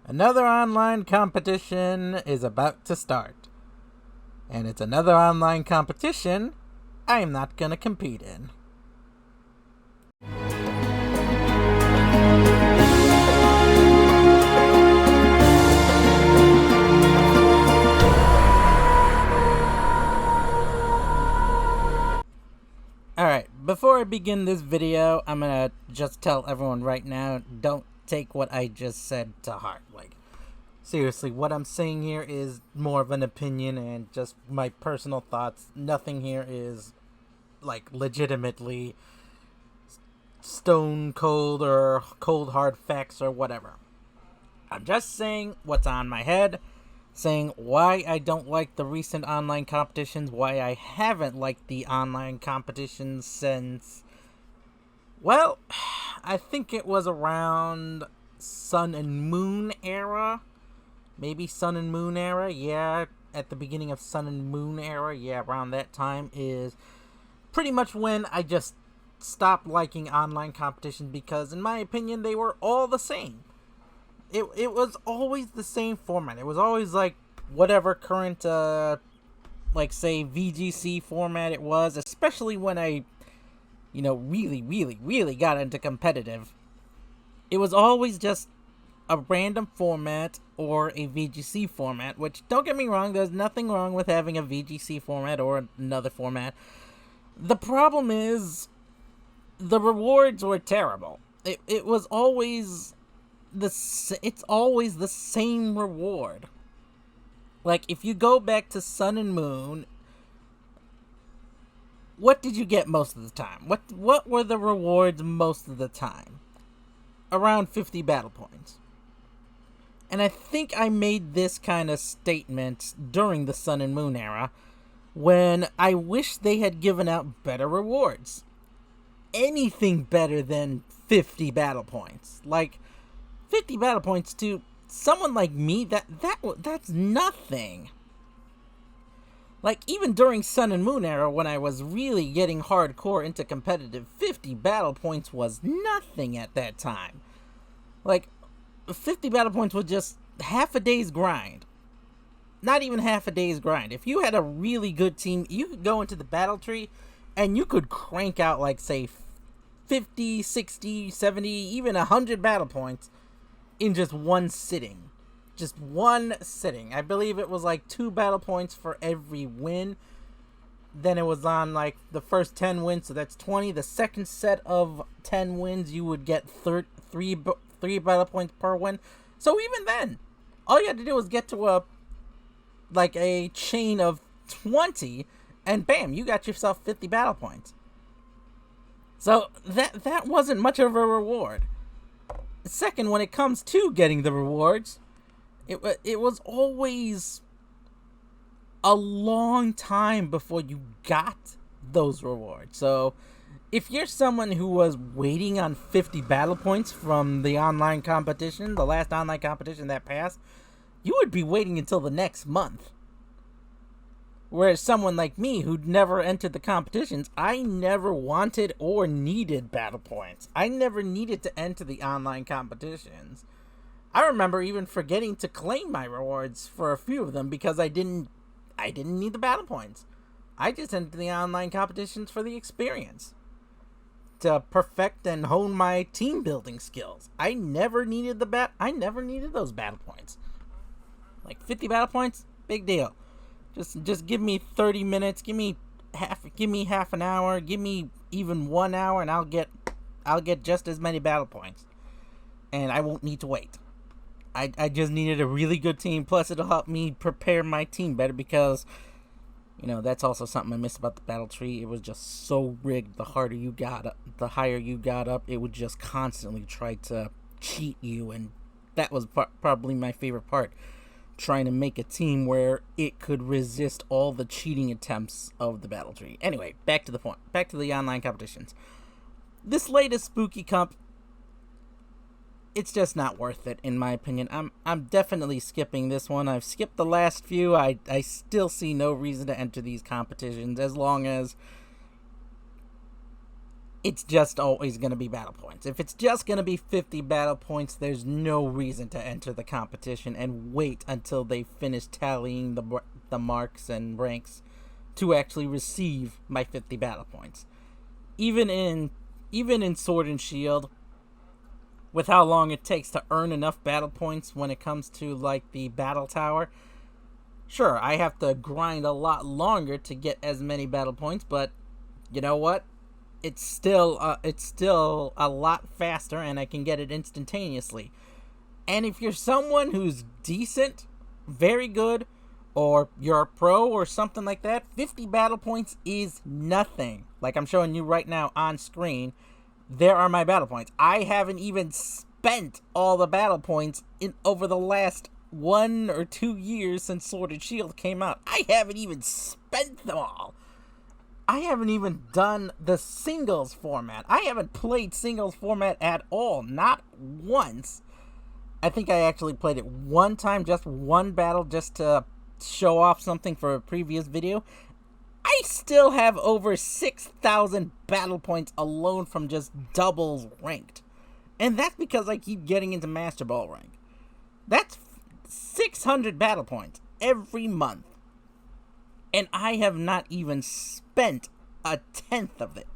Another online competition is about to start. And it's another online competition I'm not gonna compete in. Alright, before I begin this video, I'm gonna just tell everyone right now, don't take what I just said to heart. Seriously, what I'm saying here is more of an opinion and just my personal thoughts. Nothing here is, legitimately stone cold or cold hard facts or whatever. I'm just saying what's on my head, saying why I don't like the recent online competitions, why I haven't liked the online competitions since, well, I think it was around Sun and Moon era. Maybe Sun and Moon era, yeah, at the beginning of Sun and Moon era, yeah, around that time is pretty much when I just stopped liking online competition because, in my opinion, they were all the same. It was always the same format. It was always whatever current, say VGC format it was, especially when I, really got into competitive. It was always just a random format or a VGC format, which, don't get me wrong, there's nothing wrong with having a VGC format or another format. The problem is the rewards were terrible. It was always it's always the same reward. If you go back to Sun and Moon, what did you get most of the time? What were the rewards most of the time? Around 50 battle points. And I think I made this kind of statement during the Sun and Moon era, when I wish they had given out better rewards. Anything better than 50 battle points. 50 battle points to someone like me, that's nothing. Even during Sun and Moon era, when I was really getting hardcore into competitive, 50 battle points was nothing at that time. 50 battle points was just half a day's grind. Not even half a day's grind. If you had a really good team, you could go into the battle tree and you could crank out, say, 50, 60, 70, even 100 battle points in just one sitting. Just one sitting. I believe it was 2 battle points for every win. Then it was on the first 10 wins, so that's 20. The second set of 10 wins, you would get 3 battle points per win. So even then, all you had to do was get to a chain of 20, and bam, you got yourself 50 battle points. So that wasn't much of a reward. Second, when it comes to getting the rewards, it was always a long time before you got those rewards. So if you're someone who was waiting on 50 battle points from the online competition, the last online competition that passed, you would be waiting until the next month. Whereas someone like me, who'd never entered the competitions, I never wanted or needed battle points. I never needed to enter the online competitions. I remember even forgetting to claim my rewards for a few of them because I didn't need the battle points. I just entered the online competitions for the experience, to perfect and hone my team building skills. I never needed those battle points. 50 battle points, big deal. Just give me 30 minutes, give me half an hour, give me even 1 hour, and I'll get just as many battle points. And I won't need to wait. I just needed a really good team, plus it'll help me prepare my team better because, that's also something I miss about the battle tree. It was just so rigged. The higher you got up, it would just constantly try to cheat you, and that was probably my favorite part. Trying to make a team where it could resist all the cheating attempts of the battle tree. Anyway, back to the point. Back to the online competitions. This latest spooky comp, it's just not worth it, in my opinion. I'm definitely skipping this one. I've skipped the last few. I still see no reason to enter these competitions as long as it's just always going to be battle points. If it's just going to be 50 battle points, there's no reason to enter the competition and wait until they finish tallying the marks and ranks to actually receive my 50 battle points. Even in Sword and Shield, with how long it takes to earn enough battle points when it comes to like the battle tower, sure, I have to grind a lot longer to get as many battle points, but you know what? It's still a lot faster, and I can get it instantaneously. And if you're someone who's decent, very good, or you're a pro or something like that, 50 battle points is nothing. Like I'm showing you right now on screen, there are my battle points. I haven't even spent all the battle points over the last 1 or 2 years since Sword and Shield came out. I haven't even spent them all. I haven't even done the singles format. I haven't played singles format at all. Not once. I think I actually played it one time, just one battle, just to show off something for a previous video. I still have over 6,000 battle points alone from just doubles ranked. And that's because I keep getting into Master Ball rank. That's 600 battle points every month. And I have not even spent a tenth of it.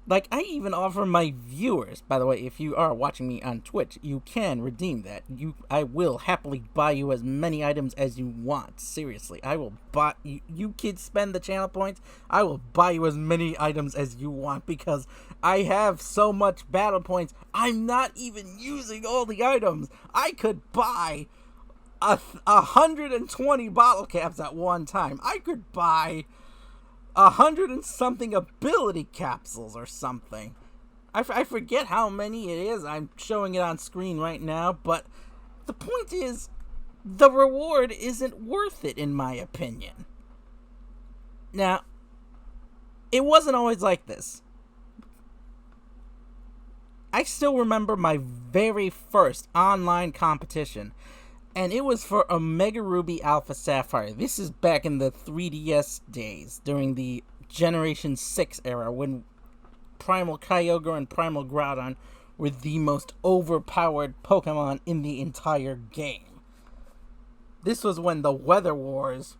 Like, I even offer my viewers, by the way, if you are watching me on Twitch, you can redeem that. I will happily buy you as many items as you want. Seriously, I will buy you kids spend the channel points. I will buy you as many items as you want because I have so much battle points. I'm not even using all the items. I could buy 120 bottle caps at one time. I could buy 100 and something ability capsules or something. I forget how many it is. I'm showing it on screen right now, but the point is, the reward isn't worth it in my opinion. Now, it wasn't always like this. I still remember my very first online competition. And it was for Omega Ruby Alpha Sapphire. This is back in the 3DS days, during the Generation 6 era, when Primal Kyogre and Primal Groudon were the most overpowered Pokemon in the entire game. This was when the Weather Wars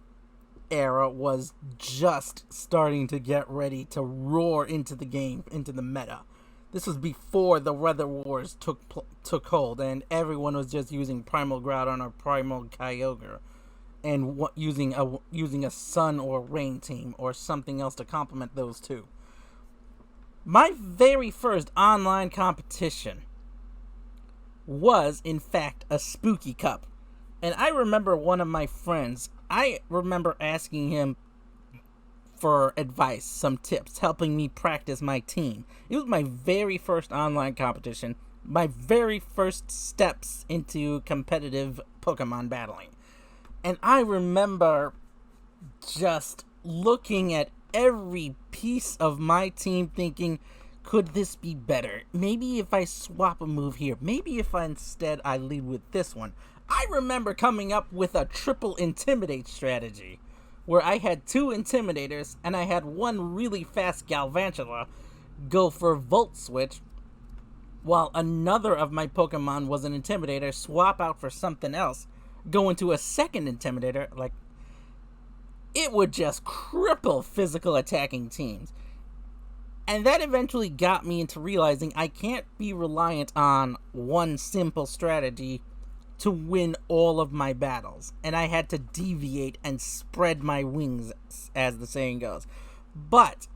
era was just starting to get ready to roar into the game, into the meta. This was before the Weather Wars took hold, and everyone was just using Primal Groudon or Primal Kyogre, and using a Sun or Rain team or something else to complement those two. My very first online competition was, in fact, a Spooky Cup, and I remember one of my friends. I remember asking him for advice, some tips, helping me practice my team. It was my very first online competition, my very first steps into competitive Pokemon battling. And I remember just looking at every piece of my team thinking, could this be better? Maybe if I swap a move here, maybe if instead I lead with this one. I remember coming up with a triple Intimidate strategy, where I had 2 Intimidators, and I had one really fast Galvantula go for Volt Switch, while another of my Pokemon was an Intimidator, swap out for something else, go into a second Intimidator. Like, it would just cripple physical attacking teams. And that eventually got me into realizing I can't be reliant on one simple strategy to win all of my battles, and I had to deviate and spread my wings, as the saying goes. But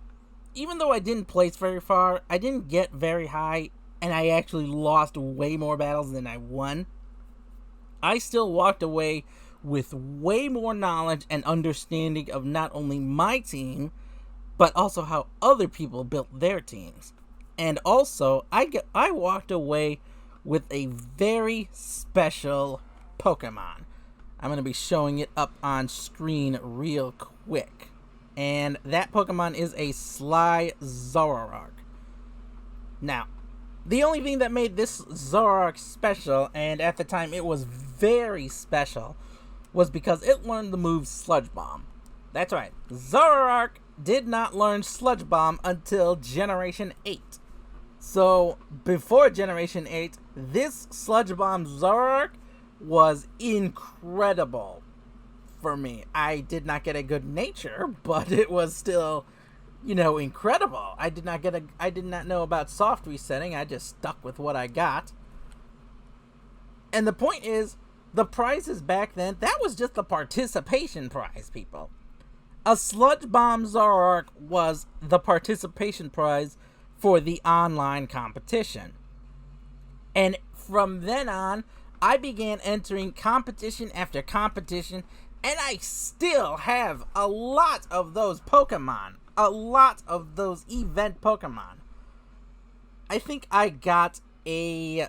even though I didn't place very far, I didn't get very high, and I actually lost way more battles than I won, I still walked away with way more knowledge and understanding of not only my team, but also how other people built their teams. And also, I walked away with a very special Pokemon. I'm going to be showing it up on screen real quick. And that Pokemon is a Sly Zoroark. Now, the only thing that made this Zoroark special, and at the time it was very special, was because it learned the move Sludge Bomb. That's right, Zoroark did not learn Sludge Bomb until Generation 8. So, before Generation 8, this Sludge Bomb Zoroark was incredible for me. I did not get a good nature, but it was still, incredible. I did not know about soft resetting. I just stuck with what I got. And the point is, the prizes back then, that was just the participation prize, people. A Sludge Bomb Zoroark was the participation prize for the online competition. And from then on, I began entering competition after competition, and I still have a lot of those Pokemon. A lot of those event Pokemon. I think I got a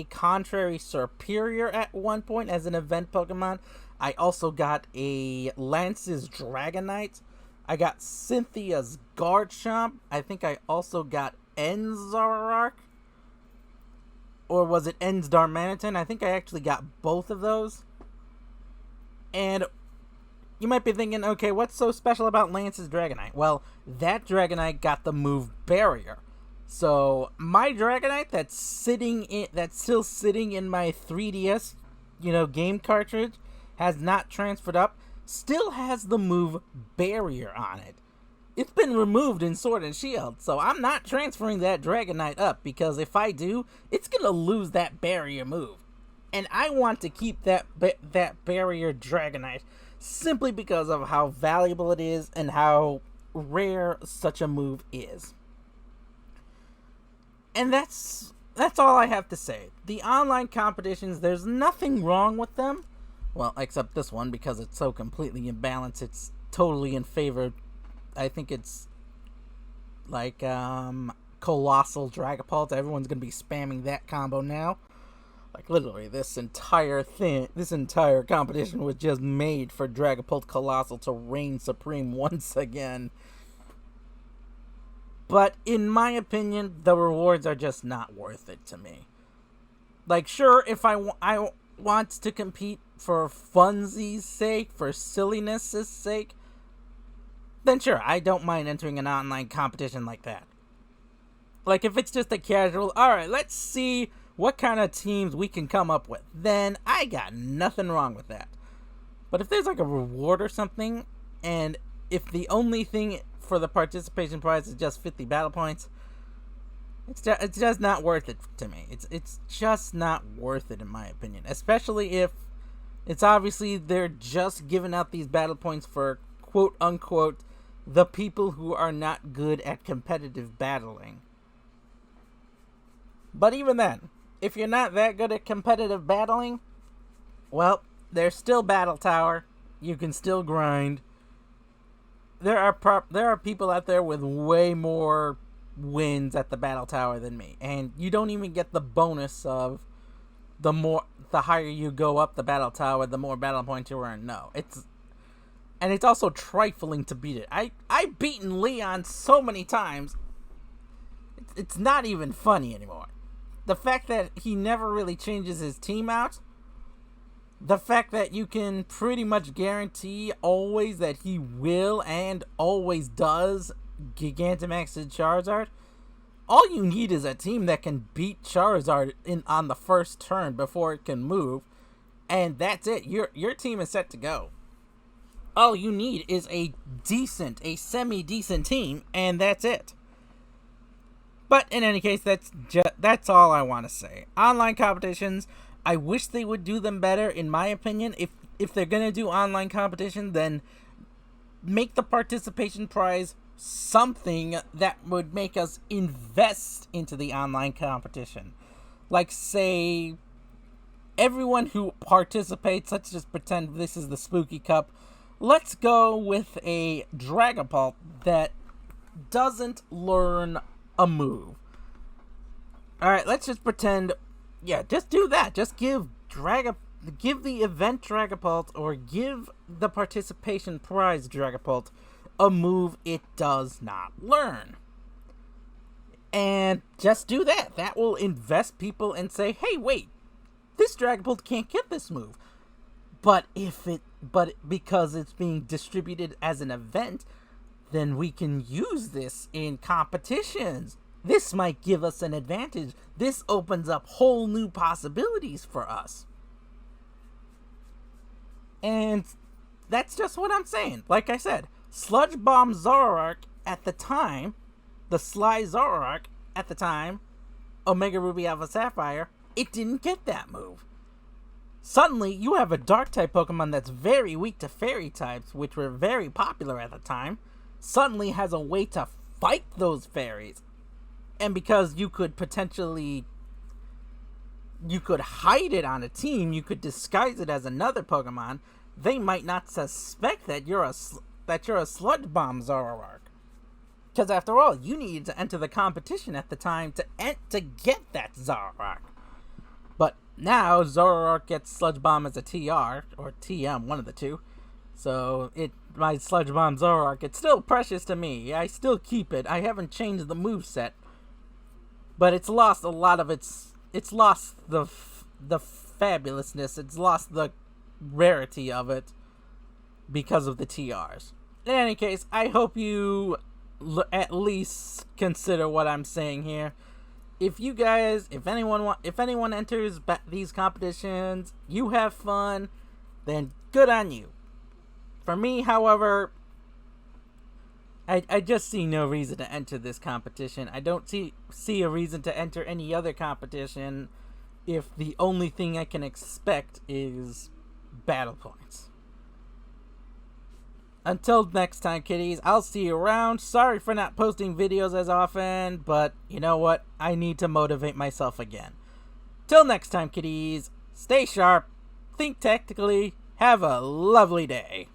Contrary Superior at one point as an event Pokemon. I also got a Lance's Dragonite. I got Cynthia's Garchomp. I think I also got Enzarark. Or was it Darmanitan? I think I actually got both of those. And you might be thinking, okay, what's so special about Lance's Dragonite? Well, that Dragonite got the move Barrier. So my Dragonite that's still sitting in my 3DS, game cartridge, has not transferred up, still has the move Barrier on it. It's been removed in Sword and Shield, so I'm not transferring that Dragonite up, because if I do, it's gonna lose that Barrier move. And I want to keep that Barrier Dragonite simply because of how valuable it is and how rare such a move is. And that's all I have to say. The online competitions, there's nothing wrong with them. Well, except this one, because it's so completely imbalanced, it's totally in favor. I think it's like Colossal Dragapult. Everyone's going to be spamming that combo now. Like, literally, this entire competition was just made for Dragapult Colossal to reign supreme once again. But in my opinion, the rewards are just not worth it to me. Like, sure, if I want to compete for funsies' sake, for silliness' sake, then sure, I don't mind entering an online competition like that. Like, if it's just a casual, alright, let's see what kind of teams we can come up with, then I got nothing wrong with that. But if there's like a reward or something, and if the only thing for the participation prize is just 50 battle points, it's just not worth it to me. It's just not worth it in my opinion. Especially if it's obviously they're just giving out these battle points for quote unquote the people who are not good at competitive battling. But even then, if you're not that good at competitive battling, well, there's still Battle Tower. You can still grind. There are people out there with way more wins at the Battle Tower than me, and you don't even get the bonus of the higher you go up the Battle Tower, the more battle points you earn. No, it's also trifling to beat it. I've beaten Leon so many times. It's not even funny anymore. The fact that he never really changes his team out, the fact that you can pretty much guarantee always that he will and always does Gigantamax Charizard, all you need is a team that can beat Charizard on the first turn before it can move, and that's it. Your team is set to go. All you need is a semi-decent team, and that's it. But in any case, that's all I want to say. Online competitions, I wish they would do them better, in my opinion. If they're going to do online competition, then make the participation prize something that would make us invest into the online competition. Like, say, everyone who participates, let's just pretend this is the Spooky Cup. Let's go with a Dragapult that doesn't learn a move. Alright, let's just pretend, just do that. Just give the event Dragapult, or give the participation prize Dragapult, a move it does not learn. And just do that. That will invest people and say, hey, wait, this Dragapult can't get this move. But because it's being distributed as an event, then we can use this in competitions. This might give us an advantage. This opens up whole new possibilities for us. And that's just what I'm saying. Like I said, Sludge Bomb Zoroark at the time, the Sly Zoroark at the time, Omega Ruby Alpha Sapphire, it didn't get that move. Suddenly, you have a Dark-type Pokemon that's very weak to Fairy types, which were very popular at the time, suddenly has a way to fight those Fairies. And because you could potentially... you could hide it on a team, you could disguise it as another Pokemon, they might not suspect that you're a Sludge Bomb Zoroark. Because after all, you needed to enter the competition at the time to get that Zoroark. But now, Zoroark gets Sludge Bomb as a TR, or TM, one of the two. So, my Sludge Bomb Zoroark, it's still precious to me. I still keep it. I haven't changed the moveset. But it's lost a lot of it's lost the fabulousness. It's lost the rarity of it because of the TRs. In any case, I hope you at least consider what I'm saying here. If anyone enters these competitions, you have fun, then good on you. For me, however, I just see no reason to enter this competition. I don't see a reason to enter any other competition if the only thing I can expect is battle points. Until next time, kiddies, I'll see you around. Sorry for not posting videos as often, but you know what? I need to motivate myself again. Till next time, kiddies, stay sharp, think tactically, have a lovely day.